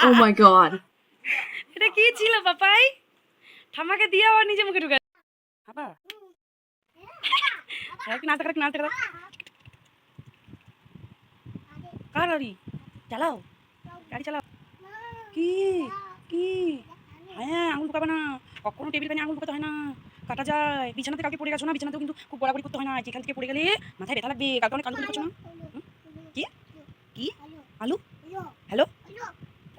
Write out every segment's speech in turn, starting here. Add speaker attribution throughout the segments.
Speaker 1: Oh my god.
Speaker 2: এটা কি ছিল পাপাই? ঠাম্মাকে দিয়ে আবার নিজে মুখে ঢুকে বাবা কি নাচতে করে কার গাড়ি চালাও, গাড়ি চালাও। কি কি হ্যাঁ, আঙুল ঢুকাবে না কখনো, টেবিল ফ্যানে আঙুল ঢুকাতে হয় না, কাটা যায়। বিছানাতে কালকে পড়ে গেছো না, বিছানাতেও কিন্তু খুব বড়াবড়ি করতে হয় না, যেখান থেকে পড়ে গেলে মাথায় ব্যথা লাগবে। কালকে অনেক কালু করছো না। কি কি আলু হ্যালো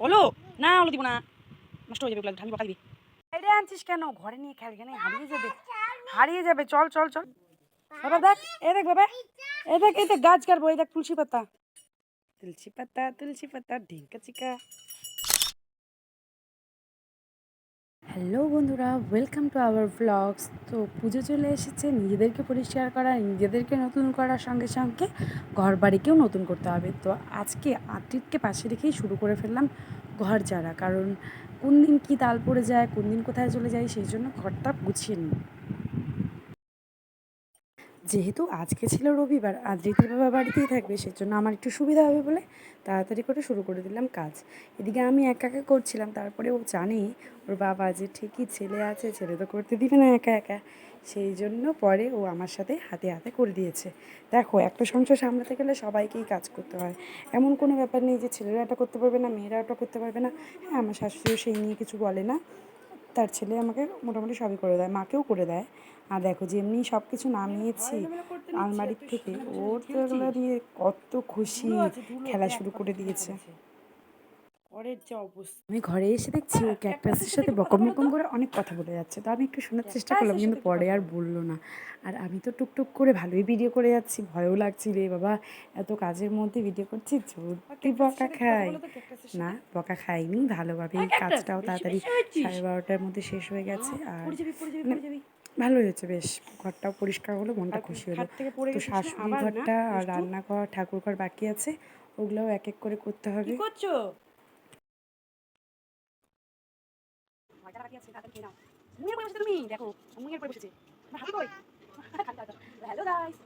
Speaker 2: বলো না, আলু দিব না, নষ্ট হয়ে যাবে, ওগুলো ঢালি বকা দিবি। এটা আনছিস কেন? ঘরে নিয়ে খেল, এখানে হারিয়ে যাবে, হারিয়ে যাবে। চল চল চল বাবা, দেখ এ দেখ বাবা, এ দেখ এই দেখ গাছ কাটবো, এই দেখ তুলসী পাতা, তুলসী পাতা, তুলসী পাতা, ঢিঙ্কা চিকা।
Speaker 3: হ্যালো বন্ধুরা, ওয়েলকাম টু আওয়ার ব্লগস। তো পুজো চলে এসেছে, নিজেদেরকে পরিষ্কার করা, নিজেদেরকে নতুন করার সঙ্গে সঙ্গে ঘর বাড়িকেও নতুন করতে হবে। তো আজকে আদ্রিতকে পাশে রেখেই শুরু করে ফেললাম ঘর ঝাড়া, কারণ কোন দিন কী তাল পড়ে যায়, কোন দিন কোথায় চলে যায়, সেই জন্য ঘরটা গুছিয়ে নিই। যেহেতু আজকে ছিল রবিবার, আদ্রিতের বাবা বাড়িতেই থাকবে, সেজন্য আমার একটু সুবিধা হবে বলে তাড়াতাড়ি করে শুরু করে দিলাম কাজ। এদিকে আমি একা একা করছিলাম, তারপরে ও জানে ওর বাবা যে ঠিকই ছেলে আছে, ছেলে তো করতে দিবে না একা একা, সেই জন্য পরে ও আমার সাথে হাতে হাতে করে দিয়েছে। দেখো, একটা সংসার সামলাতে গেলে সবাইকেই কাজ করতে হয়, এমন কোনো ব্যাপার নেই যে ছেলেরা এটা করতে পারবে না, মেয়েরা এটা করতে পারবে না। হ্যাঁ, আমার শাশুড়িও সেই নিয়ে কিছু বলে না, তার ছেলে আমাকে মোটামুটি সবই করে দেয়, মাকেও করে দেয়। আর দেখো, যেমনি সব কিছু নামিয়েছি আলমারির থেকে, ওর তো এগুলো নিয়ে কত খুশি, খেলা শুরু করে দিয়েছে। আমি ঘরে এসে দেখছি ও ক্যাকটাসের সাথে বকম বকম করে অনেক কথা বলে যাচ্ছে, তো আমি একটু শোনার চেষ্টা করলাম, কিন্তু পরে আর বললো না। আর আমি তো টুকটুক করে ভালোই ভিডিও করে যাচ্ছি, ভয়ও লাগছিল, রে বাবা এত কাজের মধ্যে ভিডিও করছি, যদি বকা খাই। না, বকা খাইনি, ভালোভাবেই কাজটাও তাড়াতাড়ি 12:30টার মধ্যে শেষ হয়ে গেছে। আর ভালোই হয়েছে বেশ, ঘরটাও পরিষ্কার হলো, মনটা খুশি হলো। তো শাশুড়ির ঘরটা আর রান্নাঘর, ঠাকুর ঘর বাকি আছে, ওগুলোও এক এক করে করতে হবে।
Speaker 2: করছো তুমি দেখো, মুঙের পরে বসেছে, হ্যালো গাইস।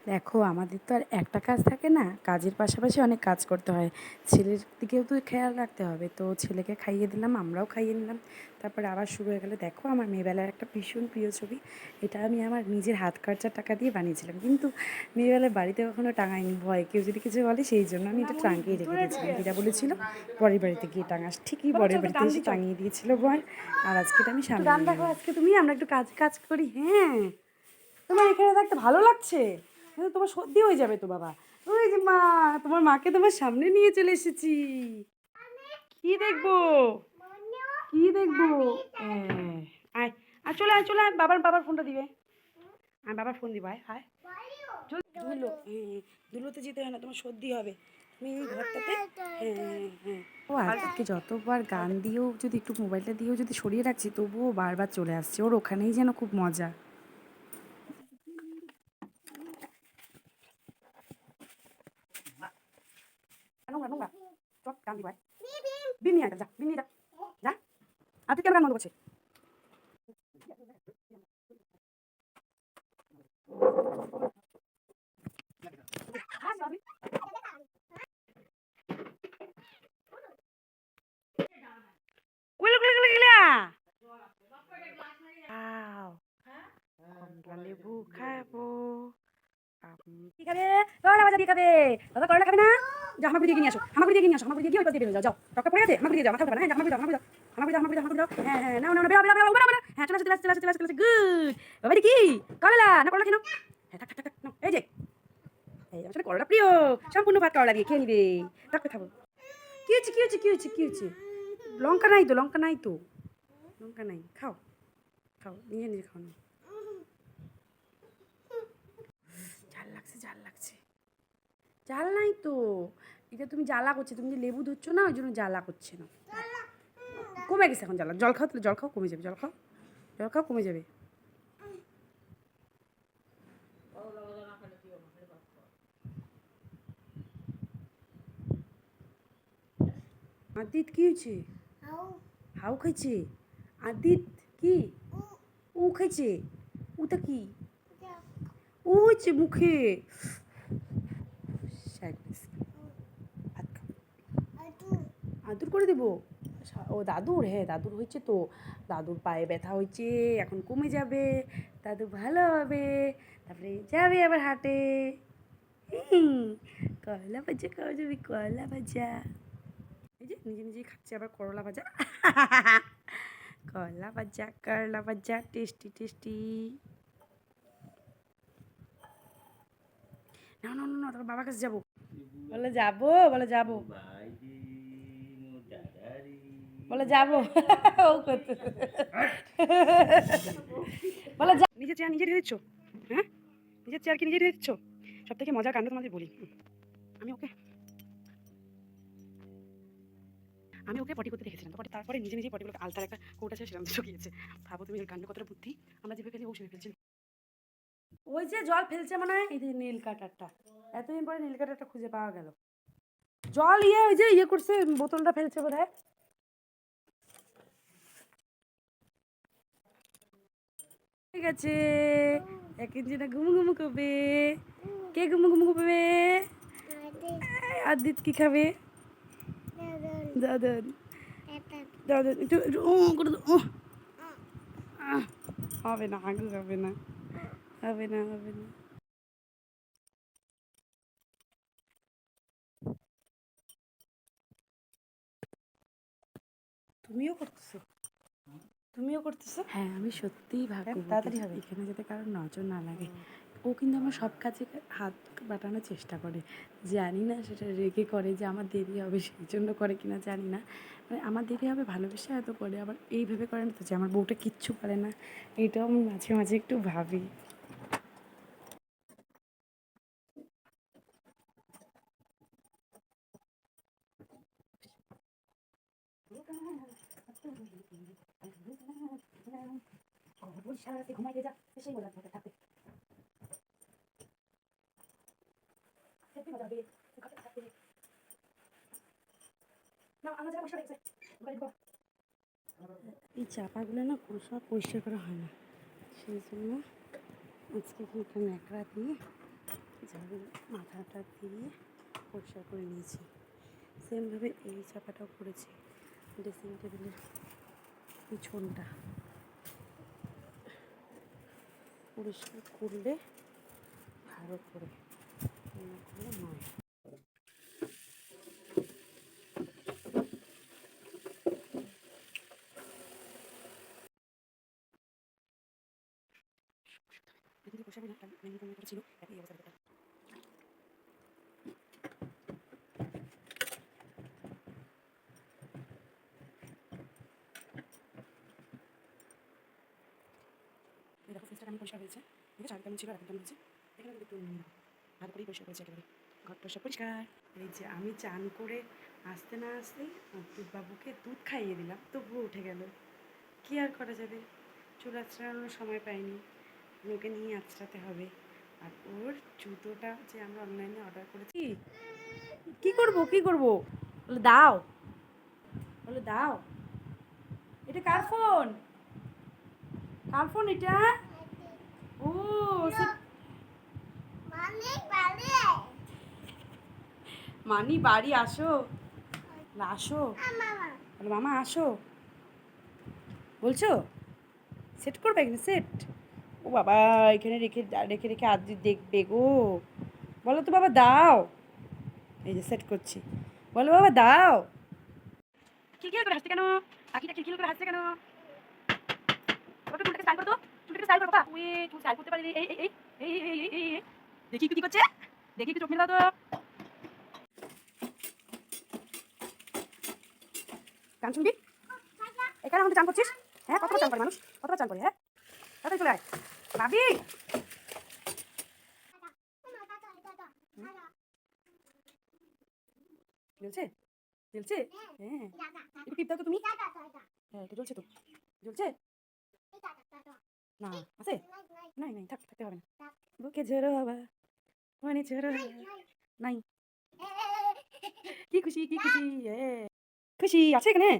Speaker 3: দেখো, আমাদের তো আর একটা কাজ থাকে না, কাজের পাশাপাশি অনেক কাজ করতে হয়, ছেলের দিকেও তো খেয়াল রাখতে হবে। তো ছেলেকে খাইয়ে দিলাম, আমরাও খাইয়ে নিলাম, তারপরে আবার শুরু হয়ে গেলো। দেখো, আমার মেয়েবেলার একটা ভীষণ প্রিয় ছবি, এটা আমি আমার নিজের হাত খরচার টাকা দিয়ে বানিয়েছিলাম, কিন্তু মেয়েবেলায় বাড়িতে কখনো টাঙাইনি, ভয় কেউ যদি কিছু বলে, সেই জন্য আমি এটা টাঙিয়ে রেখে দিয়েছিলাম। দিদা বলেছিল পরের বাড়িতে গিয়ে টাঙাস, ঠিকই পরের বাড়িতে এসে টাঙিয়ে দিয়েছিল বর। আর আজকে এটা আমি সামনে দেখো, আজকে তুমি আমরা একটু কাজ কাজ করি। হ্যাঁ, তোমার এখানে থাকতে ভালো লাগছে, কিন্তু তোমার সর্দি হয়ে যাবে তো বাবা। ওই যে মা, তোমার মাকে তোমার সামনে নিয়ে চলে এসেছি। কি দেখবো, কি দেখবো? আয়, আর চলে আয়, চলে আয়, বাবার বাবার ফোনটা দিবে, আর বাবার ফোন দিবা। আয় ধুলো, ধুলোতে যেতে হয় না, তোমার সর্দি হবে, তুমি এই ঘরটাতে। হ্যাঁ। ও আজকে যতবার গান দিয়েও যদি একটু মোবাইলটা দিয়েও যদি সরিয়ে রাখছি, তবুও বারবার চলে আসছে, ওর ওখানেই যেন খুব মজা। নোংরা নোংরা, চট গান দিবাই, বিন নিয়ে যা, বিন নিয়ে যা, যা। আর তুই কেন গান বন্ধ করছিস? কুইলা কুইলা কুইলা কুইলা আও, কমলা লেবু খাবো। কি খাবে? করলা ভাজা দিয়ে খাবে। দাদা করলা খাবে না? যা, হামাগুড়ি দিয়ে নিয়ে আসো, হামাগুড়ি দিয়ে নিয়ে আসো, হামাগুড়ি দিয়ে ওই পাশ দিয়ে বেরো যাও, যাও। টকটা পড়ে গেছে, হামাগুড়ি দিয়ে যাও, মাথা উঠাবে না। হ্যাঁ, হামাগুড়ি দাও, হামাগুড়ি দাও, হামাগুড়ি দাও, হামাগুড়ি দাও, হামাগুড়ি দাও। হ্যাঁ, নাও নাও, বেরো বেরো বেরো, বেরো বেরো। হ্যাঁ, চলে আসো, চলে আসো, চলে আসো, চলে আসো, চলে আসো। গুড বাবা, কি করলা না করলা খেয়ে নাও। হ্যাঁ, থাক থাক থাক, নাও, এই যে, এই আসলে করলা প্রিয়, সম্পূর্ণ ভাত করলা দিয়ে খেয়ে নিবে। টকটা খাবো। কি হচ্ছে, কি হচ্ছে, কি হচ্ছে, কি হচ্ছে? লঙ্কা নাই তো, লঙ্কা নাই তো, লঙ্কা নাই, খাও খাও, নিজে নিজে খাও না। ঝাল লাগছে, ঝাল লাগছে, ঝাল নাই তো, এটা তুমি জ্বালা করছে, তুমি যে লেবু ধরছো না, ওই জন্য জ্বালা করছে না, কমে গেছে এখন জ্বালা। জল খাও, তাহলে জল খাও, কমে যাবে, জল খাও, জল খাও, কমে যাবে। আদিত কি হয়েছে? হাউ খাইছে আদিত? কি ও খাইছে? ওটা কি ও হয়েছে মুখে? ভাত খাও, আদুর করে দিব? ও দাদুর, হ্যাঁ দাদুর হয়েছে তো, দাদুর পায়ে ব্যথা হয়েছে, এখন কমে যাবে, দাদু ভালো হবে, তারপরে যাবে আবার হাটে। কয়লা ভাজা খাওয়া যাবে, কয়লা ভাজা। এই যে নিজে নিজেই খাচ্ছে আবার করলা ভাজা। করলা ভাজা, করলা ভাজা, টেস্টি টেস্টি। না না না না, তোর বাবার কাছে যাবো। বলে যাবো, বলে যাবো, বলে যাবো। ও করতে বলে যা। নিজের চেয়ার নিজে ধরেছ? হ্যাঁ, নিজের চেয়ার কি নিজে ধরেছ? সব থেকে মজার কাণ্ড তোমাদের বলি। আমি ওকে পটি করতে দেখেছিলাম, তো তারপরে নিজে নিজেই পটিগুলোকে আলতার একটা কৌটা ছিল সেরকম শুকিয়েছে। ভাবো তুমি ওই কাণ্ড কতটা বুদ্ধি, আমরা যেভাবে ফেলি ও সেভাবে ফেলছি। ওই যে জল ফেলছে মনে হয়, এই যে নীল কাটারটা, এতদিন পরে নীল কাটারটা খুঁজে পাওয়া গেল। জল ওই যে করছে, বোতলটা ফেলছে বোধ হয়। ঠিক আছে, এক ইঞ্চিটা ঘুমু ঘুমু করবে। কে ঘুমু ঘুমু করবে? আদিত কি খাবে? দাদন, দাদন একটু একটু করে দাও। হবে না, আগে হবে না, হবে না, হবে না। তুমিও করতেছো? তুমিও করতেছো? হ্যাঁ, আমি সত্যিই ভাগ্য তাড়াতাড়ি হবে, এখানে যাতে কারোর নজর না লাগে। ও কিন্তু আমার সব কাজে হাত বাটানোর চেষ্টা করে, জানি না সেটা রেগে করে যে আমার দেরি হবে সেই জন্য করে কিনা জানি না, মানে আমার দেরি হবে ভালোবেসে হয়তো করে, আবার এইভাবে করে না তো যে আমার বউটা কিচ্ছু পারে না, এটাও আমি মাঝে মাঝে একটু ভাবি। ঘুমাইতে যা সেই মজা থাকতে এই চাপাগুলো না কোনো সময় পরিষ্কার করা হয় না, সেই জন্য আজকে একটা ন্যাকড়া দিয়ে ঝাড়ু মাথাটা দিয়ে পরিষ্কার করে নিয়েছি। সেমভাবে এই চাপাটাও করেছি, ড্রেসিং টেবিলের পিছনটা পরিষ্কার করলে ভালো করে, না করলে নয়। এদিকে বসে না ছিল এই অবস্থা। এই দেখো ফ্রিজটা কেমন পরিষ্কার হয়েছে, দেখে চার কেমন ছিল আর কেমন হয়েছে, এখানে একটু ভালো করেই পরিষ্কার করেছে একেবারে, ঘর পরিষ্কার পরিষ্কার। এই যে আমি চান করে আসতে না আসতেই বাবুকে দুধ খাইয়ে দিলাম, তবুও উঠে গেল, কী আর করা যাবে, চুল আঁচড়ানোর সময় পাইনি, ওকে নিয়ে আঁচড়াতে হবে। আর ওর জুতোটা যে আমরা অনলাইনে অর্ডার করেছি, কি করব কি করব, বলে দাও, বলে দাও। এটা কার ফোন? কার ফোন এটা? ও মানি বাড়ি আসো, আসো, বলো মামা আসো বলছো, সেট করবে এখানে সেট। ও বাবা, এখানে রেখে রেখে রেখে আদি দেখবে গো, বলো তো বাবা দাও, এই যে সেট করছি, বলো বাবা দাও। খিলখিল করে হাসছে কেন? পাখিটা খিলখিল করে হাসছে কেন? ওটা চুলটাকে স্টাইল করো তো, চুলটাকে স্টাইল করো বাবা। ওই চুল স্টাইল করতে পারি, এই এই এই এই এই এই এই দেখি কি করছে, দেখি একটু চোখ মেলে দাও তো। গান শুনবি? এখানে আমাদের চান করছিস? হ্যাঁ, কতটা চান করে মানুষ, কতটা চান করে, হ্যাঁ তাড়াতাড়ি চলে আয় ভাবি। জ্বলছে জ্বলছে, হ্যাঁ একটু টিপ দাও তো তুমি, হ্যাঁ একটু জ্বলছে তো, জ্বলছে না, আছে নাই নাই থাক, থাকতে হবে না, বুকে ঝোড়ো বাবা, মানে ঝোড়ো নাই, কি খুশি কি খুশি, খুশি আছে এখানে,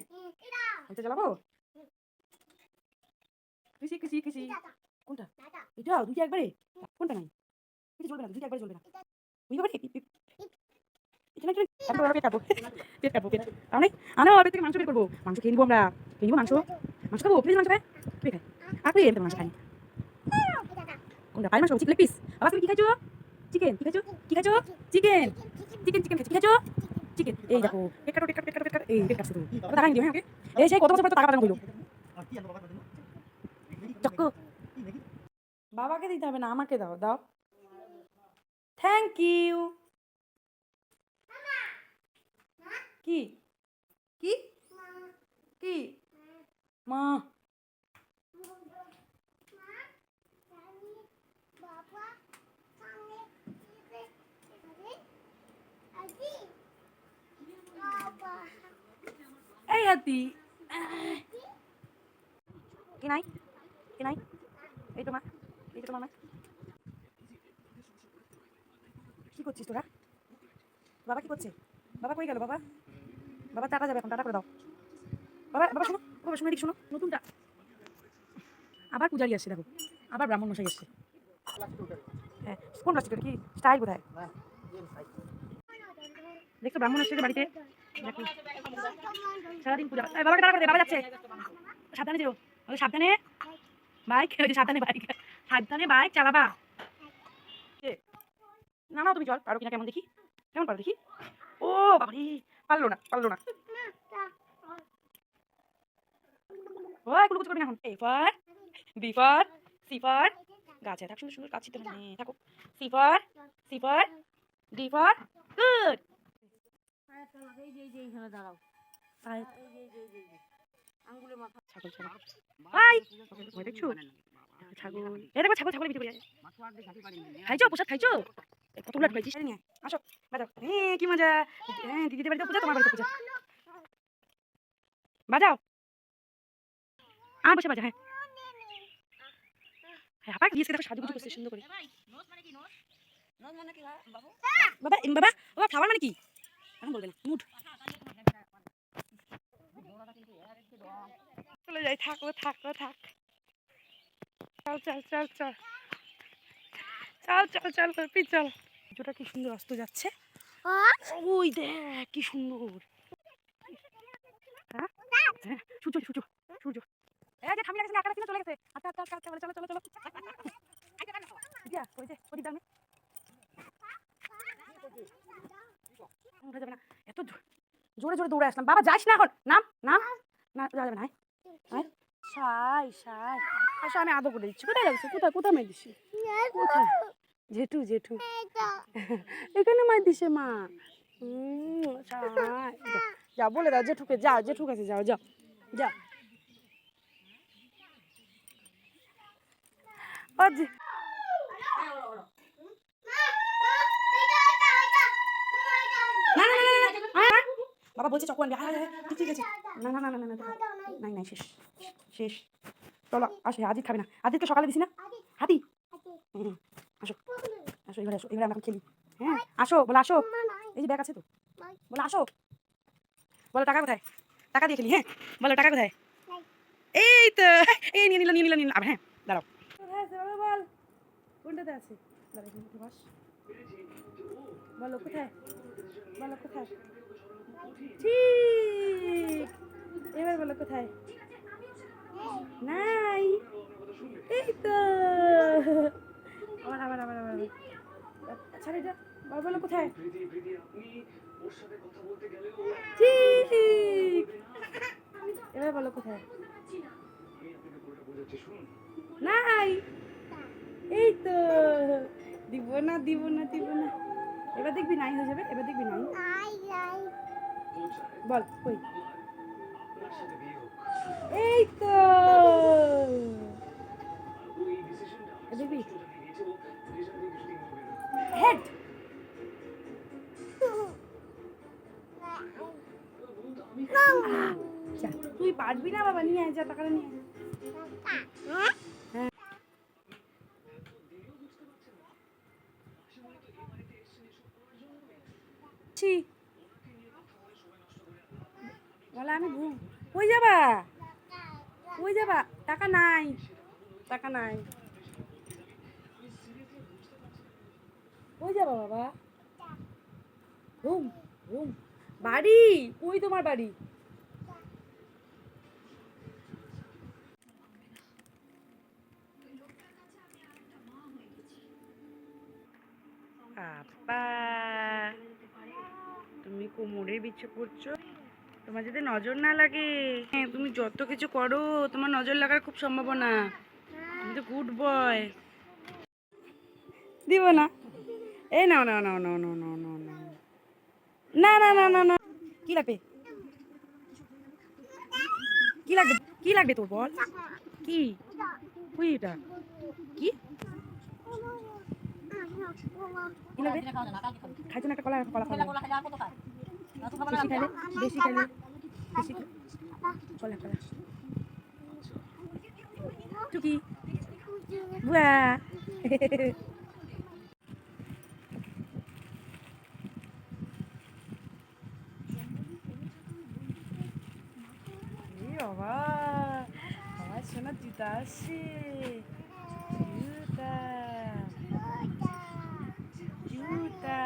Speaker 3: আমি তো জ্বালাবো, খুশি খুশি খুশি। কোনটা? এটা দুইটা একবারে, কোনটা নাই, এটা জ্বলবে না, দুইটা একবারে জ্বলবে না, বুঝতে পারি।
Speaker 2: এখন তো পেট কাটবো পেট কাটবো পেট তাহলে আনো পেট থেকে মাংস বের করবো মাংস খেয়ে নিবো আমরা খেয়ে নিবো মাংস মাংস খাবো প্লিজ মাংস খাই তুই খাই আর তুই এমনি মাংস খাই কোনটা পাই মাংস চিকেন পিস আবার তুমি কি খাইছো চিকেন কি খাইছো কি খাইছো চিকেন চিকেন চিকেন খাইছো কি খাইছো চিকেন এই দেখো পেট কাটো পেট কাটো পেট কাটো পেট কাটো এই পেট কাটছে তুমি টাকা নিও হ্যাঁ ওকে এই সেই কত বছর পর টাকা পাঠানো হইলো চক্কু
Speaker 3: বাবাকে দিতে হবে না, আমাকে দাও, দাও। Thank you. কি কি কি মা? এই হাতি,
Speaker 2: কি নাই কি নাই এই তো মা এই তো মামা কি করছিস তোরা বাবা কি করছে বাবা কই গেল বাবা বাবা টাটা যাবে এখন টাটা করে দাও বাবা বাবা শোনো বাবা শোনো এদিক শোনো নতুনটা আবার পূজারি আসছে দেখো আবার ব্রাহ্মণ মশাই এসছে হ্যাঁ কোন প্লাস্টিকের কি স্টাইল কোথায় দেখছো ব্রাহ্মণ আসছে যে বাড়িতে দেখো সারাদিন পূজা বাবাকে টাটা করে দে বাবা যাচ্ছে সাবধানে যেও ওই সাবধানে বাইক ওই যে সাবধানে বাইক চালাবা না না তুমি চল পারো কিনা কেমন দেখি কেমন পারো দেখি ও বাবারে পারলো না ওই কুলুকুচু করবি না এখন A for B for C for গাছে থাক সুন্দর সুন্দর গাছ ছিটতে হবে থাকো C for D for good
Speaker 3: দাঁড়াও, আঙ্গুলের মাথা।
Speaker 2: ছাগল ছাগল বাই ওই দেখছো ছাগল এই দেখো ছাগল ছাগল ভিডিও করে খাইছো প্রসাদ খাইছো কতগুলো খাইছিস নিয়ে আসো বাজাও কি মজা হ্যাঁ দিদিদের বাড়িতে পূজা তোমার বাড়িতে পূজা বাজাও আর বসে বাজা হ্যাঁ হ্যাঁ আপা গিয়ে দেখো সাজুগুজু করছে সুন্দর করে বাবা বাবা বাবা খাবার মানে কি এখন বলবে না মুড চলে যাই থাকো থাক চল কপি চল জোটা কি সুন্দর অস্ত যাচ্ছে ওই দেখ কি সুন্দর হ্যাঁ সূর্য এই যে থামি লাগছে আকাশ চলে গেছে আচ্ছা চলো দিয়া ওই যে ওই দামে উঠে যাবে না এত জোরে দৌড়ে আসলাম বাবা যাস না এখন নাম না যাওয়া যাবে না সাই আসো আমি আদর করে দিচ্ছি কোথায় লাগছে কোথায় মাই দিছি কোথায় জেঠু এখানে মাই দিছে মা যা বলে দাও জেঠুকে জেঠু কাছে যাও বাবা বলছে চকু আনবি ঠিক আছে না শেষ চলো আসো আদিত খাবে না আদিতকে সকালে দিছি না হাতি আসো এবারে আমরা খেলি হ্যাঁ আসো এই যে ব্যাগ আছে তো বলে আসো বলো টাকা কোথায় টাকা দিয়ে খেলি হ্যাঁ বলো টাকা কোথায় এই তো এই নিয়ে নিল আবার হ্যাঁ দাঁড়াও বল কোনটাতে আছে বলো কোথায় ঠিক এবার বলো কোথায় নাই এই তো আবার আচ্ছা এটা বলো কোথায় ঠিক এবার বলো কোথায় নাই এই তো দিব না এবার দেখবি নাই হয়ে যাবে এবার দেখবি নাই বল কই এই তো দেখবি হেড তুই পারবি না বাবা নিয়ে যা টাকা নিয়ে বলে আমি ঘুম কই যাবা টাকা নাই কই যাবা বাবা ঘুম ও বাড়ি, কই তোমার বাড়ি? বাবা, তুমি কোমরে বিছে পড়ছো, তোমার যদি নজর না লাগে। হ্যাঁ, তুমি যত কিছু করো তোমার নজর লাগার খুব সম্ভাবনা। তুমি তো গুড বয়। দিব না। এই নাও নাও নাও নাও নাও নাও নাও নাও। না না না না না, কি লাগবে? কি লাগবে? কি লাগবে তোর বল? কি? তুই এটা কি? কি লাগবে? খাইছো না একটা কলা, কলা খাবে। বেশি খাইলে, বেশি খাইলে, বেশি কলা কলা। টুকি বুয়া। এই বাবা, আমার সোনা জুতা আসছে, জুতা জুতা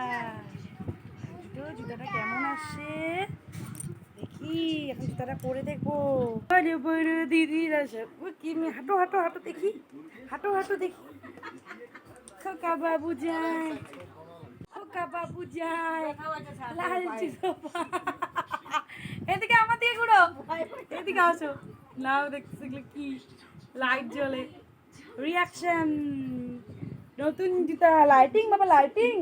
Speaker 2: জুতাটা কেমন আসছে দেখি, এখন জুতাটা পরে দেখবো। বড় বড় দিদিরা সব কি হাঁটো হাঁটো হাঁটো দেখি, হাঁটো হাঁটো দেখি। খোকা বাবু যায়, খোকা বাবু যায়, লালচি সোফা। এদিকে আমার দিকে ঘুরো, এদিকে আসো। নাও দেখতেছি এগুলো কি, লাইট জ্বলে, রিয়াকশন, নতুন জুতা, লাইটিং বাবা লাইটিং।